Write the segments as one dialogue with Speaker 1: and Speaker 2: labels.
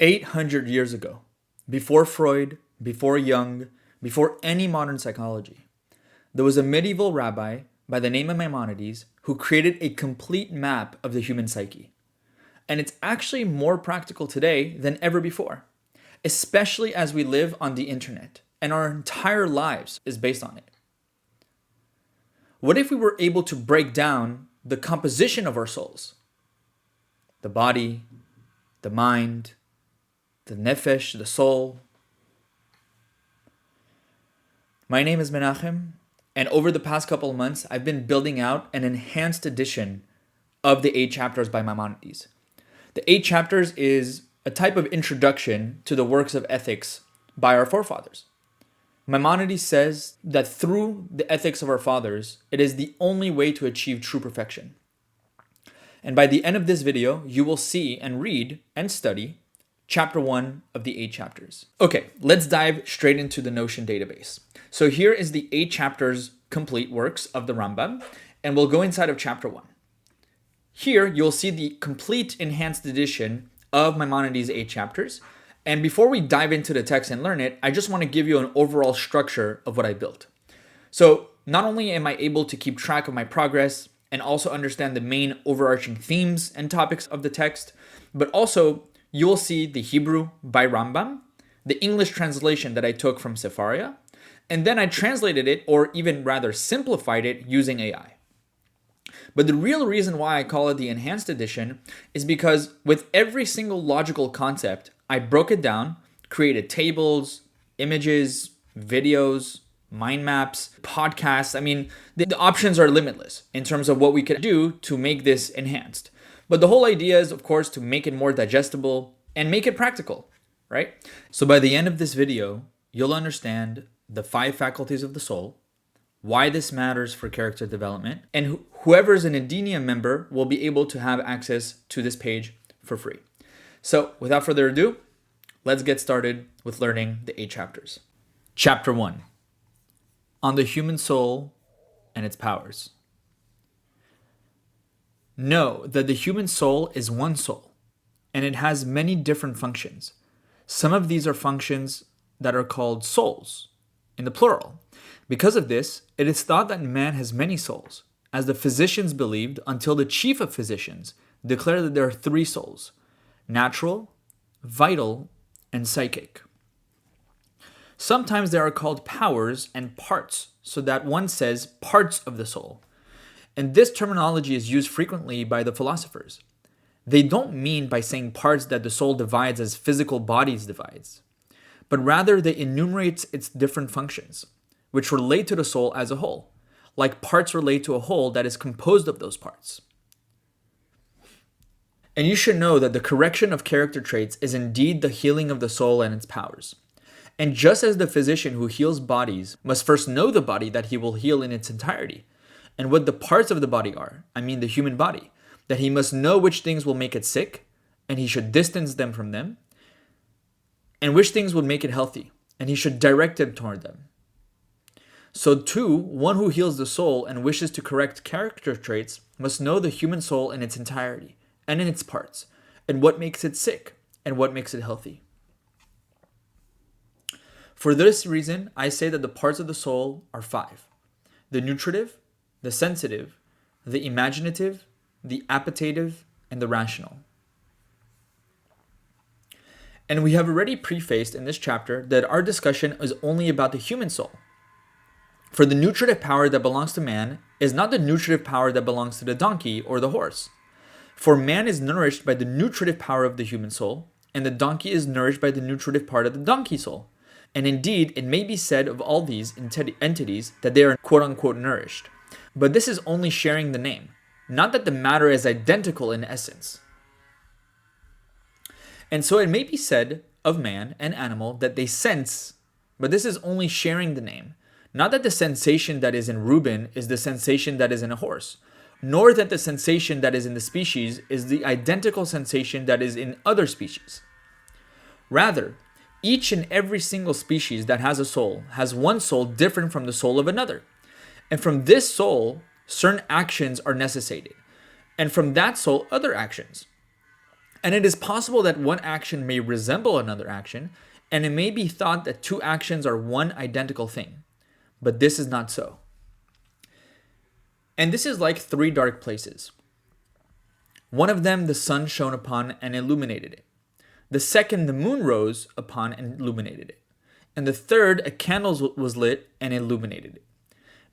Speaker 1: 800 years ago, before Freud, before Jung, before any modern psychology, there was a medieval rabbi by the name of Maimonides who created a complete map of the human psyche. And it's actually more practical today than ever before, especially as we live on the internet and our entire lives is based on it. What if we were able to break down the composition of our souls? The body, the mind, the nefesh, the soul. My name is Menachem, and over the past couple of months, I've been building out an enhanced edition of the 8 chapters by Maimonides. The 8 chapters is a type of introduction to the works of ethics by our forefathers. Maimonides says that through the ethics of our fathers, it is the only way to achieve true perfection. And by the end of this video, you will see and read and study Chapter 1 of the 8 chapters. Okay, let's dive straight into the Notion database. So here is the 8 chapters complete works of the Rambam, and we'll go inside of Chapter 1. Here, you'll see the complete enhanced edition of Maimonides' 8 chapters. And before we dive into the text and learn it, I just want to give you an overall structure of what I built. So not only am I able to keep track of my progress and also understand the main overarching themes and topics of the text, but also you'll see the Hebrew by Rambam, the English translation that I took from Sepharia, and then I translated it, or even rather simplified it, using AI. But the real reason why I call it the enhanced edition is because with every single logical concept, I broke it down, created tables, images, videos, mind maps, podcasts. I mean, the options are limitless in terms of what we could do to make this enhanced. But the whole idea is, of course, to make it more digestible and make it practical, right? So by the end of this video, you'll understand the 5 faculties of the soul, why this matters for character development, and whoever is an Edeneum member will be able to have access to this page for free. So without further ado, let's get started with learning the 8 chapters. Chapter 1, on the human soul and its powers. Know that the human soul is one soul, and it has many different functions. Some of these are functions that are called souls, in the plural. Because of this, it is thought that man has many souls, as the physicians believed until the chief of physicians declared that there are 3 souls: natural, vital, and psychic. Sometimes they are called powers and parts, so that one says parts of the soul. And this terminology is used frequently by the philosophers. They don't mean by saying parts that the soul divides as physical bodies divides, but rather they enumerate its different functions, which relate to the soul as a whole, like parts relate to a whole that is composed of those parts. And you should know that the correction of character traits is indeed the healing of the soul and its powers. And just as the physician who heals bodies must first know the body that he will heal in its entirety, and what the parts of the body are, I mean the human body, that he must know which things will make it sick, and he should distance them from them, and which things would make it healthy, and he should direct him toward them. So too, one who heals the soul and wishes to correct character traits must know the human soul in its entirety, and in its parts, and what makes it sick, and what makes it healthy. For this reason, I say that the parts of the soul are 5: the nutritive, the sensitive, the imaginative, the appetitive, and the rational. And we have already prefaced in this chapter that our discussion is only about the human soul. For the nutritive power that belongs to man is not the nutritive power that belongs to the donkey or the horse. For man is nourished by the nutritive power of the human soul, and the donkey is nourished by the nutritive part of the donkey soul. And indeed, it may be said of all these entities that they are quote-unquote nourished. But this is only sharing the name, not that the matter is identical in essence. And so it may be said of man and animal that they sense, but this is only sharing the name, not that the sensation that is in Reuben is the sensation that is in a horse, nor that the sensation that is in the species is the identical sensation that is in other species. Rather, each and every single species that has a soul has one soul different from the soul of another. And from this soul, certain actions are necessitated. And from that soul, other actions. And it is possible that one action may resemble another action, and it may be thought that two actions are one identical thing. But this is not so. And this is like three dark places. One of them the sun shone upon and illuminated it. The second the moon rose upon and illuminated it. And the third a candle was lit and illuminated it.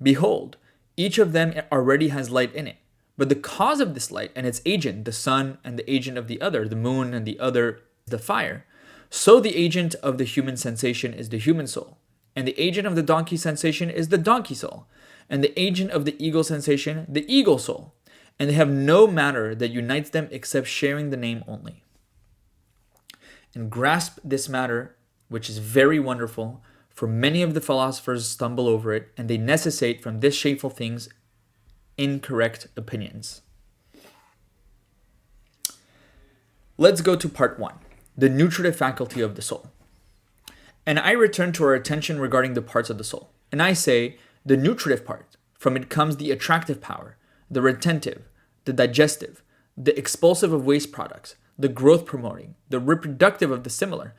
Speaker 1: Behold, each of them already has light in it. But the cause of this light and its agent, the sun, and the agent of the other, the moon, and the other, the fire. So the agent of the human sensation is the human soul, and the agent of the donkey sensation is the donkey soul, and the agent of the eagle sensation, the eagle soul. And they have no matter that unites them except sharing the name only. And grasp this matter, which is very wonderful, for many of the philosophers stumble over it, and they necessitate from this shameful things incorrect opinions. Let's go to part 1, the nutritive faculty of the soul. And I return to our attention regarding the parts of the soul. And I say, the nutritive part, from it comes the attractive power, the retentive, the digestive, the expulsive of waste products, the growth promoting, the reproductive of the similar,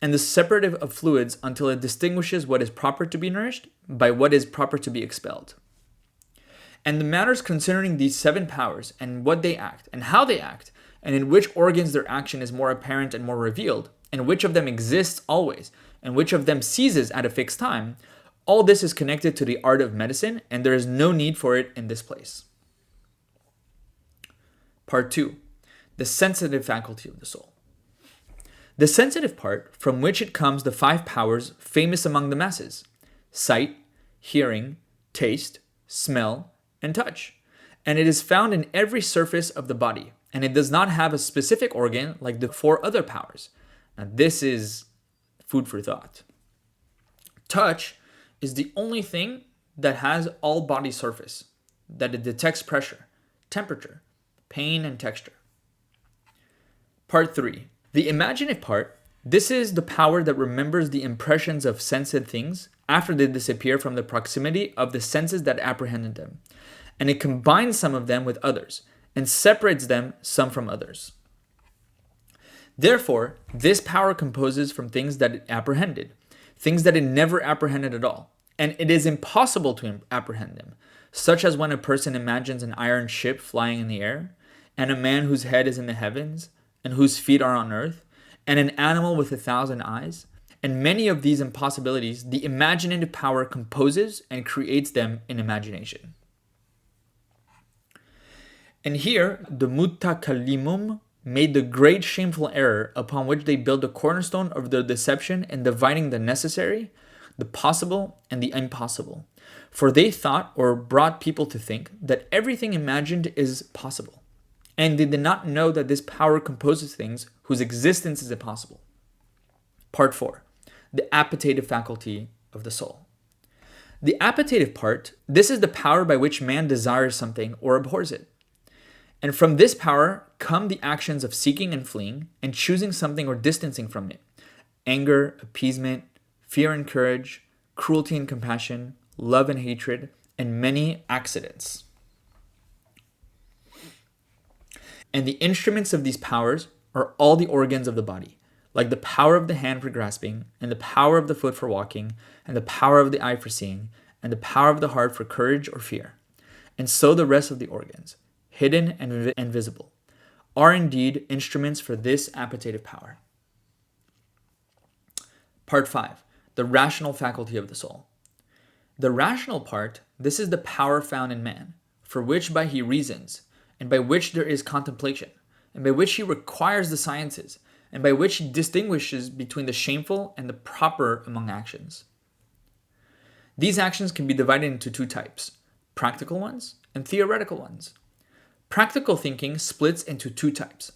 Speaker 1: and the separative of fluids until it distinguishes what is proper to be nourished by what is proper to be expelled. And the matters concerning these 7 powers and what they act and how they act, and in which organs their action is more apparent and more revealed, and which of them exists always, and which of them ceases at a fixed time, all this is connected to the art of medicine, and there is no need for it in this place. Part 2, the sensitive faculty of the soul. The sensitive part, from which it comes the 5 powers famous among the masses: sight, hearing, taste, smell, and touch. And it is found in every surface of the body, and it does not have a specific organ like the 4 other powers. Now this is food for thought. Touch is the only thing that has all body surface, that it detects pressure, temperature, pain, and texture. Part 3, the imaginative part. This is the power that remembers the impressions of sensed things after they disappear from the proximity of the senses that apprehended them, and it combines some of them with others, and separates them some from others. Therefore, this power composes from things that it apprehended, things that it never apprehended at all, and it is impossible to apprehend them, such as when a person imagines an iron ship flying in the air, and a man whose head is in the heavens, and whose feet are on earth, and an animal with 1,000 eyes. And many of these impossibilities, the imaginative power composes and creates them in imagination. And here, the Mutakalimum made the great shameful error upon which they build the cornerstone of their deception in dividing the necessary, the possible, and the impossible. For they thought, or brought people to think, that everything imagined is possible. And they did not know that this power composes things whose existence is impossible. Part 4, the appetitive faculty of the soul. The appetitive part, this is the power by which man desires something or abhors it. And from this power come the actions of seeking and fleeing, and choosing something or distancing from it: anger, appeasement, fear and courage, cruelty and compassion, love and hatred, and many accidents. And the instruments of these powers are all the organs of the body, like the power of the hand for grasping, and the power of the foot for walking, and the power of the eye for seeing, and the power of the heart for courage or fear. And so the rest of the organs, hidden and visible, are indeed instruments for this appetitive power. Part 5, the rational faculty of the soul. The rational part, this is the power found in man, for which by he reasons, and by which there is contemplation, and by which he requires the sciences, and by which he distinguishes between the shameful and the proper among actions. These actions can be divided into 2 types: practical ones and theoretical ones. Practical thinking splits into 2 types: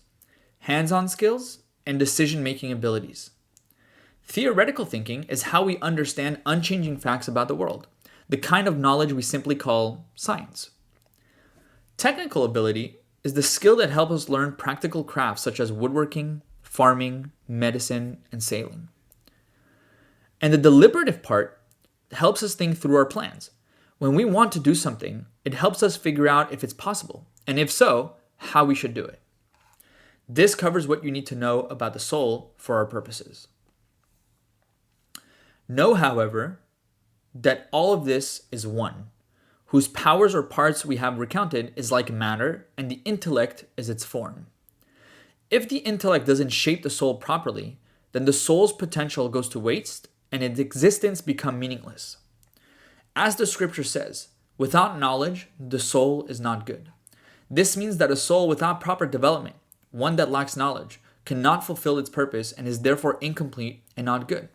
Speaker 1: hands-on skills and decision-making abilities. Theoretical thinking is how we understand unchanging facts about the world, the kind of knowledge we simply call science. Technical ability is the skill that helps us learn practical crafts such as woodworking, farming, medicine, and sailing. And the deliberative part helps us think through our plans. When we want to do something, it helps us figure out if it's possible, and if so, how we should do it. This covers what you need to know about the soul for our purposes. Know, however, that all of this is one, whose powers or parts we have recounted is like matter, and the intellect is its form. If the intellect doesn't shape the soul properly, then the soul's potential goes to waste and its existence becomes meaningless. As the scripture says, without knowledge, the soul is not good. This means that a soul without proper development, one that lacks knowledge, cannot fulfill its purpose and is therefore incomplete and not good.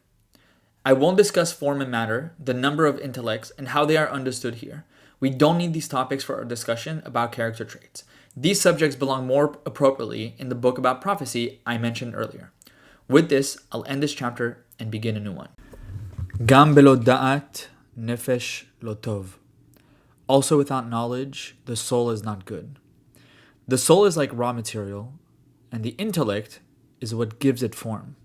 Speaker 1: I won't discuss form and matter, the number of intellects, and how they are understood here. We don't need these topics for our discussion about character traits. These subjects belong more appropriately in the book about prophecy I mentioned earlier. With this, I'll end this chapter and begin a new one. Gam belo da'at nefesh lo tov. Also without knowledge, the soul is not good. The soul is like raw material, and the intellect is what gives it form.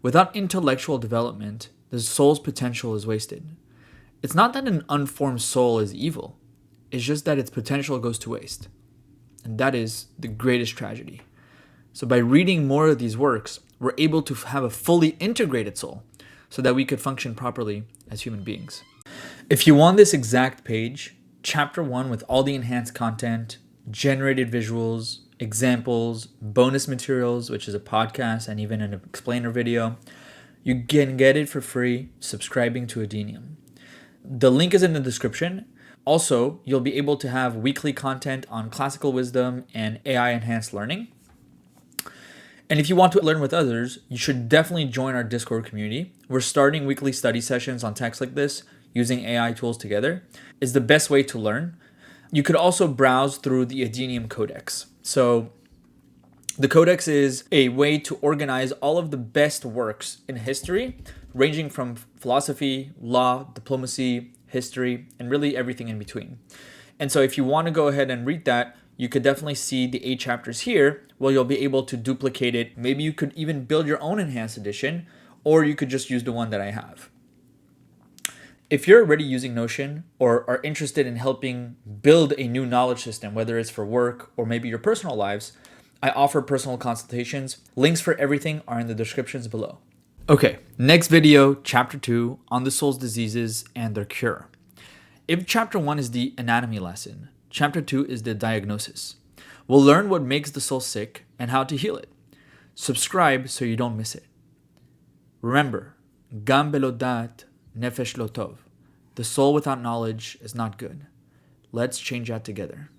Speaker 1: Without intellectual development, the soul's potential is wasted. It's not that an unformed soul is evil. It's just that its potential goes to waste. And that is the greatest tragedy. So by reading more of these works, we're able to have a fully integrated soul so that we could function properly as human beings. If you want this exact page, chapter 1 with all the enhanced content, generated visuals, examples, bonus materials, which is a podcast and even an explainer video, you can get it for free subscribing to Edeneum. The link is in the description. Also, you'll be able to have weekly content on classical wisdom and AI enhanced learning. And if you want to learn with others, you should definitely join our Discord community. We're starting weekly study sessions on texts like this using AI tools together. It's the best way to learn. You could also browse through the Edeneum Codex. So the Codex is a way to organize all of the best works in history, ranging from philosophy, law, diplomacy, history, and really everything in between. And so if you want to go ahead and read that, you could definitely see the 8 chapters here, where you'll be able to duplicate it. Maybe you could even build your own enhanced edition, or you could just use the one that I have. If you're already using Notion or are interested in helping build a new knowledge system, whether it's for work or maybe your personal lives, I offer personal consultations. Links for everything are in the descriptions below. Okay, next video, chapter 2, on the soul's diseases and their cure. If chapter 1 is the anatomy lesson, chapter 2 is the diagnosis. We'll learn what makes the soul sick and how to heal it. Subscribe so you don't miss it. Remember, gam belo dat nefesh lo tov. The soul without knowledge is not good. Let's change that together.